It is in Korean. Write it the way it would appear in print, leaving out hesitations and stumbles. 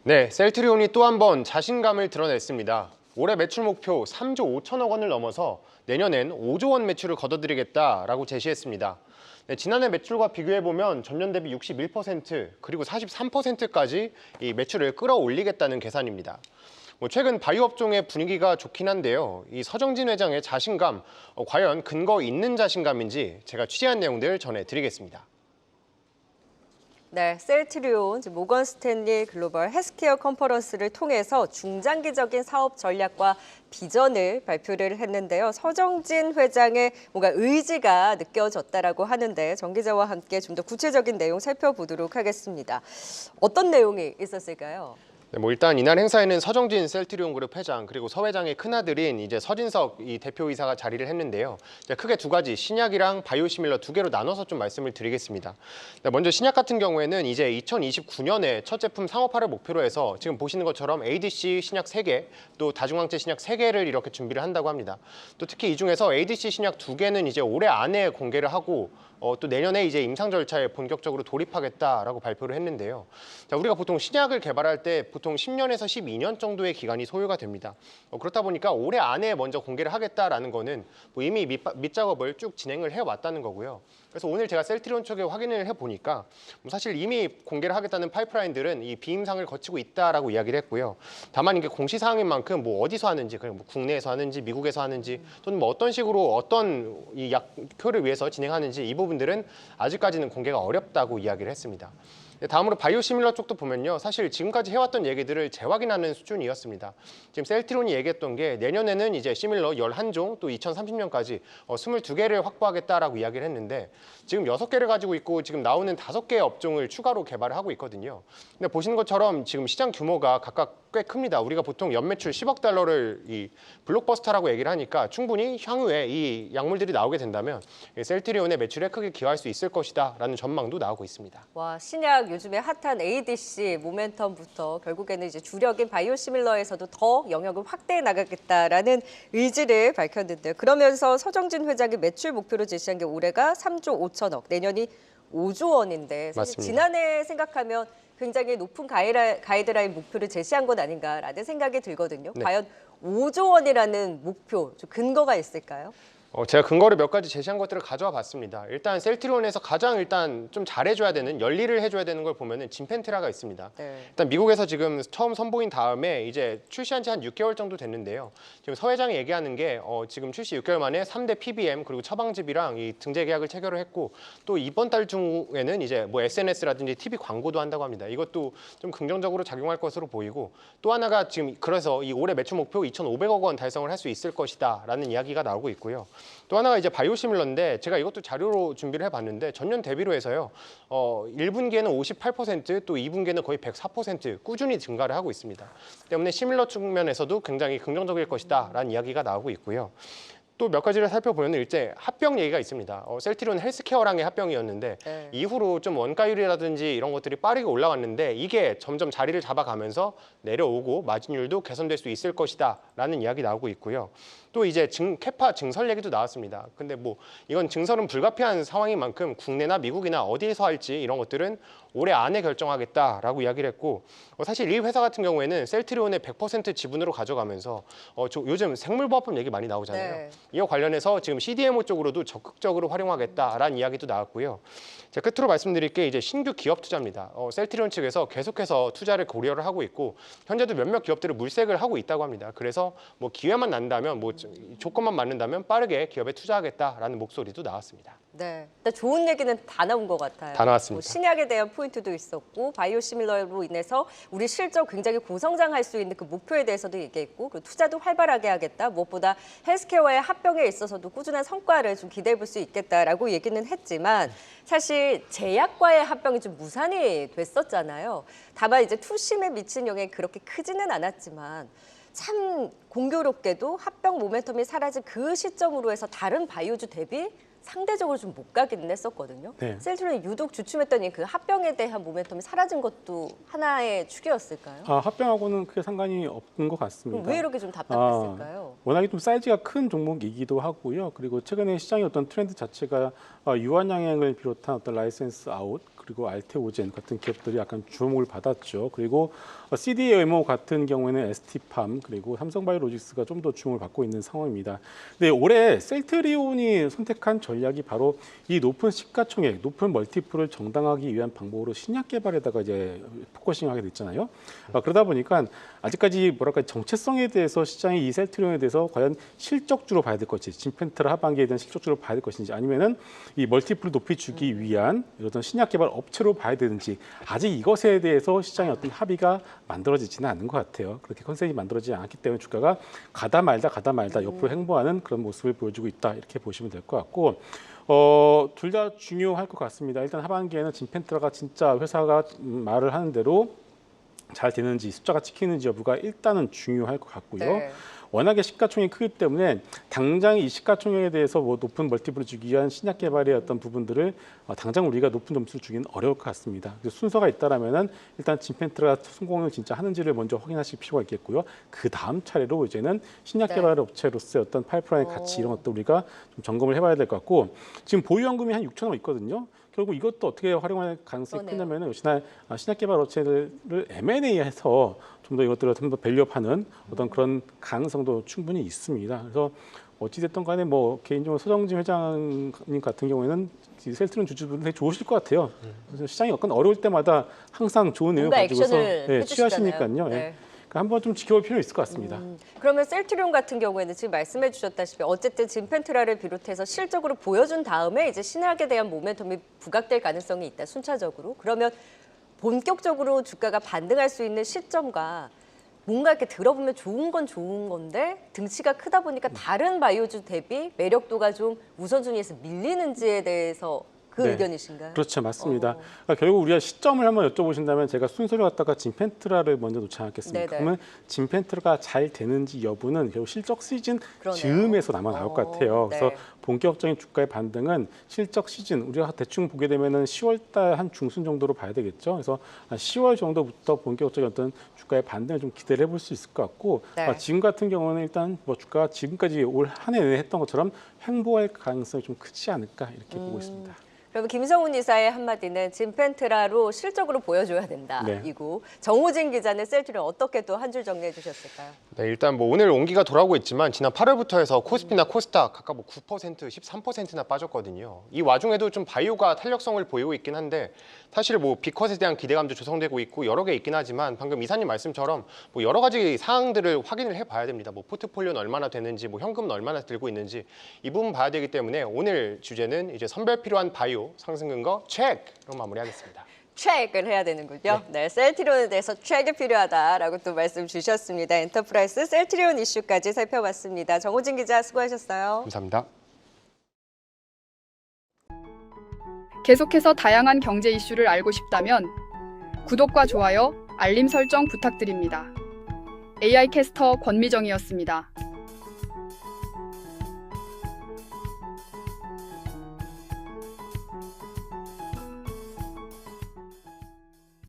네, 셀트리온이 또 한 번 자신감을 드러냈습니다. 올해 매출 목표 3조 5천억 원을 넘어서 내년엔 5조 원 매출을 거둬들이겠다라고 제시했습니다. 네, 지난해 매출과 비교해보면 전년 대비 61% 그리고 43%까지 이 매출을 끌어올리겠다는 계산입니다. 최근 바이오 업종의 분위기가 좋긴 한데요. 이 서정진 회장의 자신감, 과연 근거 있는 자신감인지 제가 취재한 내용들 전해드리겠습니다. 네, 셀트리온, 모건 스탠리 글로벌 헬스케어 컨퍼런스를 통해서 중장기적인 사업 전략과 비전을 발표를 했는데요. 서정진 회장의 뭔가 의지가 느껴졌다라고 하는데 정 기자와 함께 좀 더 구체적인 내용 살펴보도록 하겠습니다. 어떤 내용이 있었을까요? 네, 일단 이날 행사에는 서정진 셀트리온 그룹 회장 그리고 서 회장의 큰아들인 이제 서진석 이 대표이사가 자리를 했는데요. 이제 크게 두 가지 신약이랑 바이오시밀러 두 개로 나눠서 좀 말씀을 드리겠습니다. 네, 먼저 신약 같은 경우에는 이제 2029년에 첫 제품 상업화를 목표로 해서 지금 보시는 것처럼 ADC 신약 3개, 또 다중항체 신약 3개를 이렇게 준비를 한다고 합니다. 또 특히 이 중에서 ADC 신약 2개는 이제 올해 안에 공개를 하고 또 내년에 이제 임상 절차에 본격적으로 돌입하겠다라고 발표를 했는데요. 자, 우리가 보통 신약을 개발할 때 보통 10년에서 12년 정도의 기간이 소요가 됩니다. 그렇다 보니까 올해 안에 먼저 공개를 하겠다라는 거는 이미 밑작업을 쭉 진행을 해왔다는 거고요. 그래서 오늘 제가 셀트리온 쪽에 확인을 해보니까 사실 이미 공개를 하겠다는 파이프라인들은 이 비임상을 거치고 있다라고 이야기를 했고요. 다만 이게 공시사항인 만큼 어디서 하는지, 그냥 국내에서 하는지, 미국에서 하는지, 또는 어떤 식으로 어떤 이 약효를 위해서 진행하는지 이 부분들은 아직까지는 공개가 어렵다고 이야기를 했습니다. 다음으로 바이오시밀러 쪽도 보면요. 사실 지금까지 해왔던 얘기들을 재확인하는 수준이었습니다. 지금 셀트리온이 얘기했던 게 내년에는 이제 시밀러 11종 또 2030년까지 22개를 확보하겠다라고 이야기를 했는데 지금 6개를 가지고 있고 지금 나오는 5개의 업종을 추가로 개발을 하고 있거든요. 근데 보시는 것처럼 지금 시장 규모가 각각 꽤 큽니다. 우리가 보통 연매출 10억 달러를 이 블록버스터라고 얘기를 하니까 충분히 향후에 이 약물들이 나오게 된다면 셀트리온의 매출에 크게 기여할 수 있을 것이다라는 전망도 나오고 있습니다. 와, 신약 요즘에 핫한 ADC 모멘텀부터 결국에는 이제 주력인 바이오시밀러에서도 더 영역을 확대해 나가겠다라는 의지를 밝혔는데요. 그러면서 서정진 회장이 매출 목표로 제시한 게 올해가 3조 5천억, 내년이 5조 원인데 사실 맞습니다. 지난해 생각하면 굉장히 높은 가이드라인 목표를 제시한 것 아닌가라는 생각이 들거든요. 네. 과연 5조 원이라는 목표, 좀 근거가 있을까요? 제가 근거를 몇 가지 제시한 것들을 가져와 봤습니다. 일단 셀트리온에서 가장 좀 잘해줘야 되는, 열일을 해줘야 되는 걸 보면은 진펜트라가 있습니다. 네. 일단 미국에서 지금 처음 선보인 다음에 이제 출시한 지 한 6개월 정도 됐는데요. 지금 서 회장이 얘기하는 게 지금 출시 6개월 만에 3대 PBM 그리고 처방집이랑 이 등재 계약을 체결을 했고 또 이번 달 중에는 이제 SNS라든지 TV 광고도 한다고 합니다. 이것도 좀 긍정적으로 작용할 것으로 보이고 또 하나가 지금 그래서 이 올해 매출 목표 2,500억 원 달성을 할 수 있을 것이다라는 이야기가 나오고 있고요. 또 하나가 이제 바이오시밀러인데 제가 이것도 자료로 준비를 해봤는데 전년 대비로 해서요. 1분기에는 58%, 또 2분기에는 거의 104% 꾸준히 증가를 하고 있습니다. 때문에 시밀러 측면에서도 굉장히 긍정적일 것이다라는 이야기가 나오고 있고요. 또 몇 가지를 살펴보면 일제 합병 얘기가 있습니다. 셀트리온 헬스케어랑의 합병이었는데 네. 이후로 좀 원가율이라든지 이런 것들이 빠르게 올라왔는데 이게 점점 자리를 잡아가면서 내려오고 마진율도 개선될 수 있을 것이다라는 이야기 나오고 있고요. 또 이제 캐파 증설 얘기도 나왔습니다. 근데 이건 증설은 불가피한 상황인 만큼 국내나 미국이나 어디에서 할지 이런 것들은 올해 안에 결정하겠다라고 이야기를 했고 사실 이 회사 같은 경우에는 셀트리온의 100% 지분으로 가져가면서 요즘 생물보호법 얘기 많이 나오잖아요. 네. 이와 관련해서 지금 CDMO 쪽으로도 적극적으로 활용하겠다라는 이야기도 나왔고요. 자, 끝으로 말씀드릴 게 이제 신규 기업 투자입니다. 셀트리온 측에서 계속해서 투자를 고려를 하고 있고 현재도 몇몇 기업들을 물색을 하고 있다고 합니다. 그래서 기회만 난다면 조건만 맞는다면 빠르게 기업에 투자하겠다라는 목소리도 나왔습니다. 네, 일단 좋은 얘기는 다 나온 것 같아요. 다 나왔습니다. 신약에 대한 포인트도 있었고 바이오시밀러로 인해서 우리 실적 굉장히 고성장할 수 있는 그 목표에 대해서도 얘기했고 그리고 투자도 활발하게 하겠다. 무엇보다 헬스케어와의 합병에 있어서도 꾸준한 성과를 좀 기대해 볼 수 있겠다라고 얘기는 했지만 사실 제약과의 합병이 좀 무산이 됐었잖아요. 다만 이제 투심에 미친 영향이 그렇게 크지는 않았지만 참 공교롭게도 합병 모멘텀이 사라진 그 시점으로 해서 다른 바이오주 대비 상대적으로 좀 못 가기는 했었거든요. 네. 셀트리온이 유독 주춤했더니 그 합병에 대한 모멘텀이 사라진 것도 하나의 축이었을까요? 합병하고는 크게 상관이 없는 것 같습니다. 그럼 왜 이렇게 좀 답답했을까요? 워낙에 좀 사이즈가 큰 종목이기도 하고요. 그리고 최근에 시장의 어떤 트렌드 자체가 유한양행을 비롯한 어떤 라이센스 아웃 그리고 알테오젠 같은 기업들이 약간 주목을 받았죠. 그리고 CDMO 같은 경우에는 ST팜 그리고 삼성바이오로직스가 좀 더 주목을 받고 있는 상황입니다. 근데 올해 셀트리온이 선택한 전략이 바로 이 높은 시가총액, 높은 멀티플을 정당하기 위한 방법으로 신약 개발에다가 이제 포커싱하게 됐잖아요. 그러다 보니까 아직까지 뭐랄까 정체성에 대해서 시장이 이 셀트리온에 대해서 과연 실적주로 봐야 될 것인지, 진펜트라 하반기에 대한 실적주로 봐야 될 것인지, 아니면은 이 멀티플을 높이 주기 위한 어떤 신약 개발 업체로 봐야 되는지, 아직 이것에 대해서 시장의 어떤 합의가 만들어지지는 않는 것 같아요. 그렇게 컨센이 만들어지지 않았기 때문에 주가가 가다 말다 옆으로 행보하는 그런 모습을 보여주고 있다, 이렇게 보시면 될 것 같고, 둘 다 중요할 것 같습니다. 일단 하반기에는 진펜트라가 진짜 회사가 말을 하는 대로 잘 되는지, 숫자가 찍히는지 여부가 일단은 중요할 것 같고요. 네. 워낙에 시가총액이 크기 때문에 당장 이 시가총액에 대해서 뭐 높은 멀티플을 주기 위한 신약 개발의 어떤 부분들을 당장 우리가 높은 점수를 주기는 어려울 것 같습니다. 그래서 순서가 있다라면은 일단 진펜트라가 성공을 진짜 하는지를 먼저 확인하실 필요가 있겠고요. 그 다음 차례로 이제는 신약 네. 개발 업체로서의 어떤 파이프라인 가치 이런 것도 우리가 좀 점검을 해봐야 될 것 같고, 지금 보유연금이 한 6천억 있거든요. 결국 이것도 어떻게 활용할 가능성이 그러네요. 크냐면은 역시나 신약 개발 업체를 M&A해서 좀 더 이것들을 좀 더 밸류업하는 어떤 그런 가능성도 충분히 있습니다. 그래서 어찌됐든 간에 뭐 개인적으로 서정진 회장님 같은 경우에는 이 셀트리온 주주분들 되게 좋으실 것 같아요. 그래서 시장이 약간 어려울 때마다 항상 좋은 내용 뭔가 가지고서 액션을 해주시잖아요. 취하시니까요. 네. 그러니까 한번 좀 지켜볼 필요 있을 것 같습니다. 그러면 셀트리온 같은 경우에는 지금 말씀해 주셨다시피 어쨌든 진펜트라를 비롯해서 실적으로 보여준 다음에 이제 신약에 대한 모멘텀이 부각될 가능성이 있다, 순차적으로. 그러면 본격적으로 주가가 반등할 수 있는 시점과 뭔가 이렇게 들어보면 좋은 건 좋은 건데 등치가 크다 보니까 다른 바이오주 대비 매력도가 좀 우선순위에서 밀리는지에 대해서 그 네. 의견이신가요? 그렇죠, 맞습니다. 그러니까 결국 우리가 시점을 한번 여쭤보신다면 제가 순서를 갖다가 진펜트라를 먼저 놓지 않겠습니까? 네네. 그러면 진펜트라가 잘 되는지 여부는 결국 실적 시즌 그러네요. 즈음에서 아마 나올 것 같아요. 그래서 네. 본격적인 주가의 반등은 실적 시즌, 우리가 대충 보게 되면은 10월달 한 중순 정도로 봐야 되겠죠. 그래서 한 10월 정도부터 본격적인 어떤 주가의 반등을 좀 기대를 해볼 수 있을 것 같고, 네. 지금 같은 경우는 일단 뭐 주가가 지금까지 올 한 해 내내 했던 것처럼 횡보할 가능성이 좀 크지 않을까, 이렇게 보고 있습니다. 그러면 김성훈 이사의 한마디는 진펜트라로 실적으로 보여줘야 된다. 네. 이고 정호진 기자는 셀트리온 어떻게 또 한 줄 정리해 주셨을까요? 네, 일단 뭐 오늘 온기가 돌아오고 있지만 지난 8월부터 해서 코스피나 코스닥 각각 뭐 9%, 13%나 빠졌거든요. 이 와중에도 좀 바이오가 탄력성을 보이고 있긴 한데 사실 뭐 비컷에 대한 기대감도 조성되고 있고 여러 개 있긴 하지만 방금 이사님 말씀처럼 뭐 여러 가지 사항들을 확인을 해봐야 됩니다. 뭐 포트폴리오는 얼마나 되는지, 뭐 현금은 얼마나 들고 있는지 이 부분 봐야 되기 때문에 오늘 주제는 이제 선별 필요한 바이오 상승 근거 체크로 마무리하겠습니다. 체크를 해야 되는군요. 네, 셀트리온에 대해서 체크가 필요하다라고 또 말씀 주셨습니다. 엔터프라이즈 셀트리온 이슈까지 살펴봤습니다. 정호진 기자 수고하셨어요. 감사합니다. 계속해서 다양한 경제 이슈를 알고 싶다면 구독과 좋아요, 알림 설정 부탁드립니다. AI 캐스터 권미정이었습니다.